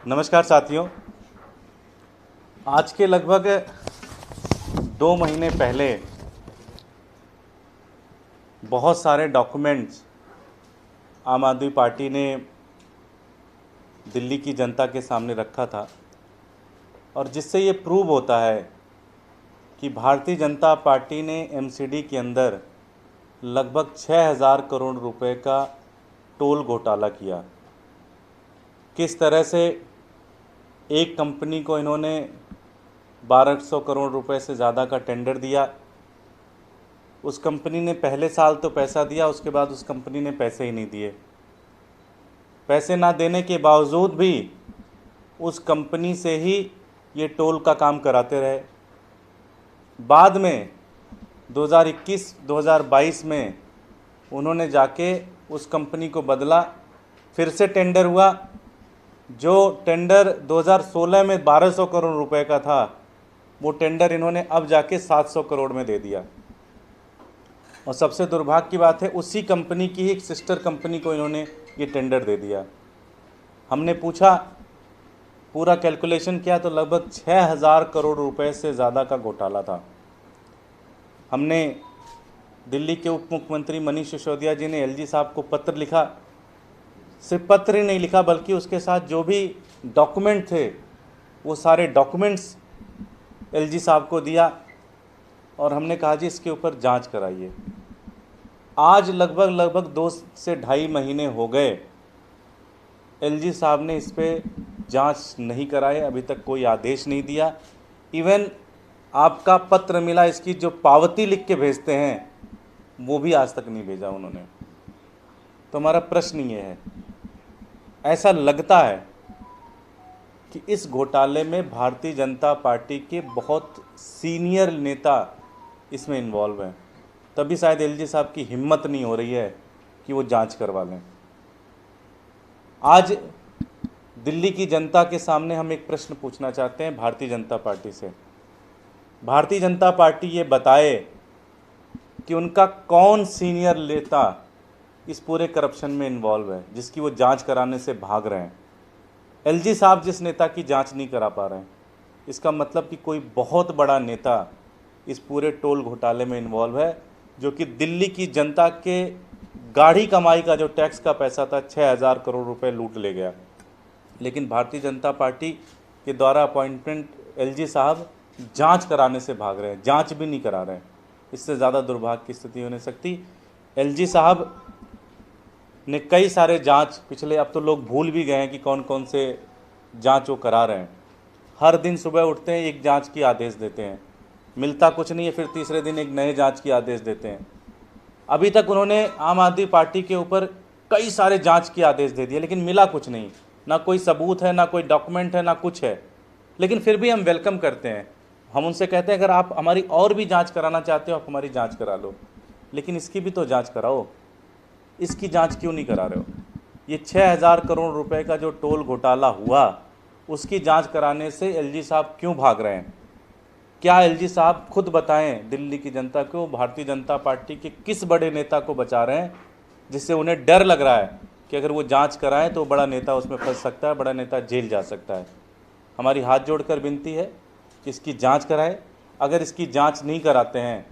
नमस्कार साथियों। आज के लगभग 2 महीने पहले बहुत सारे डॉक्यूमेंट्स आम आदमी पार्टी ने दिल्ली की जनता के सामने रखा था और जिससे ये प्रूव होता है कि भारतीय जनता पार्टी ने एमसीडी के अंदर लगभग 6,000 करोड़ रुपए का टोल घोटाला किया। किस तरह से एक कंपनी को इन्होंने 1200 करोड़ रुपए से ज़्यादा का टेंडर दिया। उस कंपनी ने पहले साल तो पैसा दिया, उसके बाद उस कंपनी ने पैसे ही नहीं दिए। पैसे ना देने के बावजूद भी उस कंपनी से ही ये टोल का काम कराते रहे। बाद में 2021-2022 में उन्होंने जाके उस कंपनी को बदला, फिर से टेंडर हुआ। जो टेंडर 2016 में 1200 करोड़ रुपए का था, वो टेंडर इन्होंने अब जाके 700 करोड़ में दे दिया। और सबसे दुर्भाग्य की बात है, उसी कंपनी की ही एक सिस्टर कंपनी को इन्होंने ये टेंडर दे दिया। हमने पूछा, पूरा कैलकुलेशन किया तो लगभग 6,000 करोड़ रुपए से ज़्यादा का घोटाला था। हमने दिल्ली के उप मुख्यमंत्री मनीष सिसोदिया जी ने एलजी साहब को पत्र लिखा। सिर्फ पत्र ही नहीं लिखा, बल्कि उसके साथ जो भी डॉक्यूमेंट थे वो सारे डॉक्यूमेंट्स एलजी साहब को दिया और हमने कहा जी इसके ऊपर जांच कराइए। आज लगभग 2 से ढाई महीने हो गए, एलजी साहब ने इस पे जांच नहीं कराए, अभी तक कोई आदेश नहीं दिया। इवन आपका पत्र मिला, इसकी जो पावती लिख के भेजते हैं वो भी आज तक नहीं भेजा उन्होंने। तो हमारा प्रश्न ये है, ऐसा लगता है कि इस घोटाले में भारतीय जनता पार्टी के बहुत सीनियर नेता इसमें इन्वॉल्व हैं, तभी शायद एलजी साहब की हिम्मत नहीं हो रही है कि वो जांच करवा लें। आज दिल्ली की जनता के सामने हम एक प्रश्न पूछना चाहते हैं भारतीय जनता पार्टी से। भारतीय जनता पार्टी ये बताए कि उनका कौन सीनियर नेता इस पूरे करप्शन में इन्वॉल्व है जिसकी वो जांच कराने से भाग रहे हैं। एलजी साहब जिस नेता की जांच नहीं करा पा रहे हैं, इसका मतलब कि कोई बहुत बड़ा नेता इस पूरे टोल घोटाले में इन्वॉल्व है, जो कि दिल्ली की जनता के गाढ़ी कमाई का जो टैक्स का पैसा था 6,000 करोड़ रुपए लूट ले गया। लेकिन भारतीय जनता पार्टी के द्वारा अपॉइंटमेंट एलजी साहब जांच कराने से भाग रहे हैं, जांच भी नहीं करा रहे हैं। इससे ज़्यादा दुर्भाग्य की स्थिति हो नहीं सकती। एलजी साहब ने कई सारे जांच पिछले, अब तो लोग भूल भी गए हैं कि कौन कौन से जांच वो करा रहे हैं। हर दिन सुबह उठते हैं, एक जांच की आदेश देते हैं, मिलता कुछ नहीं है, फिर तीसरे दिन एक नए जांच की आदेश देते हैं। अभी तक उन्होंने आम आदमी पार्टी के ऊपर कई सारे जांच की आदेश दे दिए, लेकिन मिला कुछ नहीं, ना कोई सबूत है, ना कोई डॉक्यूमेंट है, ना कुछ है। लेकिन फिर भी हम वेलकम करते हैं। हम उनसे कहते हैं अगर आप हमारी और भी जांच कराना चाहते हो, आप हमारी जांच करा लो, लेकिन इसकी भी तो जांच कराओ। इसकी जांच क्यों नहीं करा रहे हो? ये 6,000 करोड़ रुपए का जो टोल घोटाला हुआ, उसकी जांच कराने से एलजी साहब क्यों भाग रहे हैं? क्या एलजी साहब खुद बताएं दिल्ली की जनता को, भारतीय जनता पार्टी के किस बड़े नेता को बचा रहे हैं जिससे उन्हें डर लग रहा है कि अगर वो जांच कराएं तो बड़ा नेता उसमें फंस सकता है, बड़ा नेता जेल जा सकता है। हमारी हाथ जोड़कर विनती है कि इसकी जांच कराएं। अगर इसकी जांच नहीं कराते हैं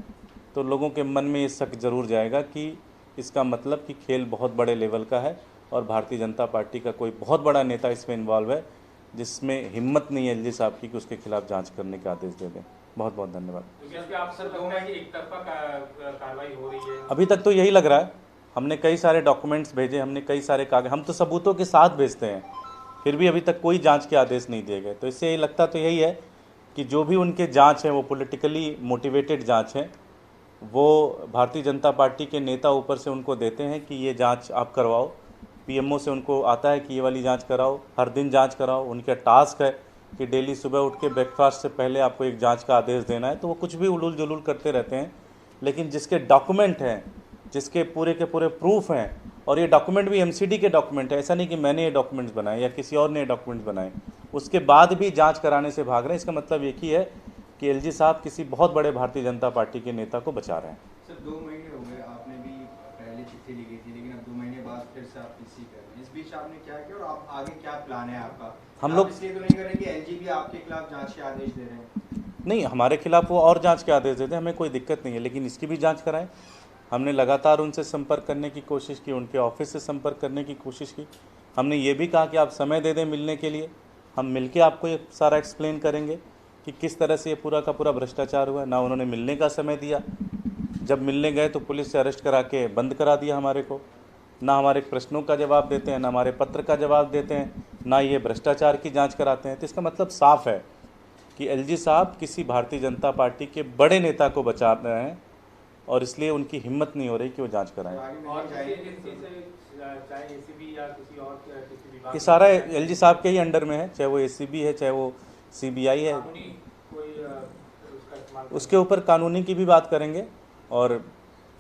तो लोगों के मन में ये शक जरूर जाएगा कि इसका मतलब कि खेल बहुत बड़े लेवल का है और भारतीय जनता पार्टी का कोई बहुत बड़ा नेता इसमें इन्वॉल्व है, जिसमें हिम्मत नहीं है एलजी साहब की कि उसके खिलाफ जांच करने का आदेश दे दें। बहुत बहुत धन्यवाद। कार्रवाई हो रही है? अभी तक तो यही लग रहा है। हमने कई सारे डॉक्यूमेंट्स भेजे, हमने कई सारे कागज, हम तो सबूतों के साथ भेजते हैं, फिर भी अभी तक कोई जांच के आदेश नहीं दिए गए। तो इससे यही लगता तो यही है कि जो भी उनके जांच है वो पॉलिटिकली मोटिवेटेड जांच है। वो भारतीय जनता पार्टी के नेता ऊपर से उनको देते हैं कि ये जांच आप करवाओ, पीएमओ से उनको आता है कि ये वाली जांच कराओ, हर दिन जांच कराओ। उनका टास्क है कि डेली सुबह उठ के ब्रेकफास्ट से पहले आपको एक जांच का आदेश देना है। तो वो कुछ भी उलूल जुलूल करते रहते हैं, लेकिन जिसके डॉक्यूमेंट हैं, जिसके पूरे के पूरे प्रूफ हैं, और ये डॉक्यूमेंट भी एमसीडी के डॉक्यूमेंट है, ऐसा नहीं कि मैंने ये डॉक्यूमेंट्स बनाए या किसी और ने डॉक्यूमेंट्स बनाए, उसके बाद भी जांच कराने से भाग रहे हैं। इसका मतलब एक ही है कि एलजी साहब किसी बहुत बड़े भारतीय जनता पार्टी के नेता को बचा रहे हैं। सर 2 महीने हो गए, आपने भी पहले चिट्ठी लिखी थी, लेकिन अब 2 महीने बाद फिर से आप इसी कर रहे हैं। इस बीच साहब ने क्या किया और आप आगे क्या प्लान है आपका? हम आप लोग इसलिए तो नहीं करेंगे एलजीबी आपके खिलाफ जांच के आदेश दे रहे हैं? नहीं, हमारे खिलाफ वो और जांच के आदेश देते, हमें कोई दिक्कत नहीं है, लेकिन इसकी भी जांच कराएं। हमने लगातार उनसे संपर्क करने की कोशिश की, उनके ऑफिस से संपर्क करने की कोशिश की। हमने ये भी कहा कि आप समय दे दें मिलने के लिए, हम मिलके आपको ये सारा एक्सप्लेन करेंगे कि किस तरह से ये पूरा का पूरा भ्रष्टाचार हुआ। ना उन्होंने मिलने का समय दिया, जब मिलने गए तो पुलिस से अरेस्ट करा के बंद करा दिया हमारे को। ना हमारे प्रश्नों का जवाब देते हैं, ना हमारे पत्र का जवाब देते हैं, ना ये भ्रष्टाचार की जांच कराते हैं। तो इसका मतलब साफ है कि एलजी साहब किसी भारतीय जनता पार्टी के बड़े नेता को बचा रहे हैं और इसलिए उनकी हिम्मत नहीं हो रही कि वो जांच कराएं। आगे और मिलने किसी जाएंगे एजेंसी से, चाहे एसीबी या किसी और किसी विभाग ये सारा एलजी साहब के ही अंडर में है, चाहे वो एसीबी है, चाहे वो सीबीआई है। कानूनी कोई उसका इस्तेमाल उसके ऊपर कानूनी की भी बात करेंगे और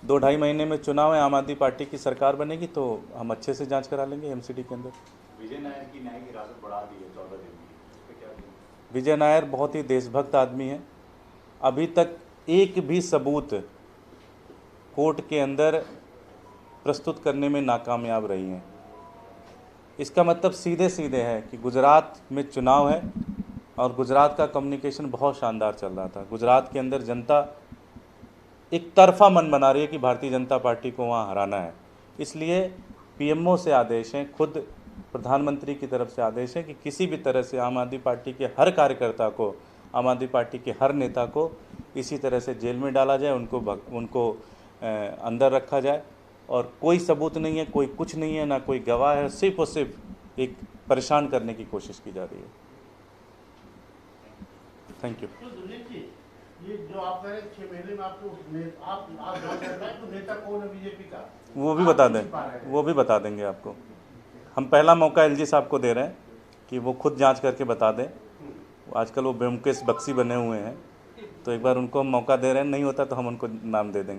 2-2.5 महीने में चुनाव है, आम आदमी पार्टी की सरकार बनेगी तो हम अच्छे से जांच करा लेंगे एमसीडी के अंदर। विजय नायर की न्यायिक हिरासत बढ़ा दी है 14 दिन की, इस पे क्या कहेंगे? विजय नायर बहुत ही देशभक्त आदमी है। अभी तक एक भी सबूत कोर्ट के अंदर प्रस्तुत करने में नाकामयाब रही हैं। इसका मतलब सीधे सीधे है कि गुजरात में चुनाव है और गुजरात का कम्युनिकेशन बहुत शानदार चल रहा था। गुजरात के अंदर जनता एक तरफा मन बना रही है कि भारतीय जनता पार्टी को वहाँ हराना है। इसलिए पीएमओ से आदेश हैं, खुद प्रधानमंत्री की तरफ से आदेश है कि किसी भी तरह से आम आदमी पार्टी के हर कार्यकर्ता को, आम आदमी पार्टी के हर नेता को इसी तरह से जेल में डाला जाए, उनको अंदर रखा जाए। और कोई सबूत नहीं है, कोई कुछ नहीं है, ना कोई गवाह है, सिर्फ और सिर्फ एक परेशान करने की कोशिश की जा रही है। Thank you. तो दुर्नीत जी, ये जो आप कह रहे हैं 6 महीने में आपको आप जांच करवाएं, तो नेता कौन है बीजेपी का? वो भी बता दें, वो भी बता देंगे आपको। हम पहला मौका एलजी साहब को दे रहे हैं कि वो खुद जांच करके बता दें। आजकल वो ब्योमकेश बख्शी बने हुए हैं, तो एक बार उनको हम मौका दे रहे हैं, नहीं होता तो हम उनको नाम दे देंगे।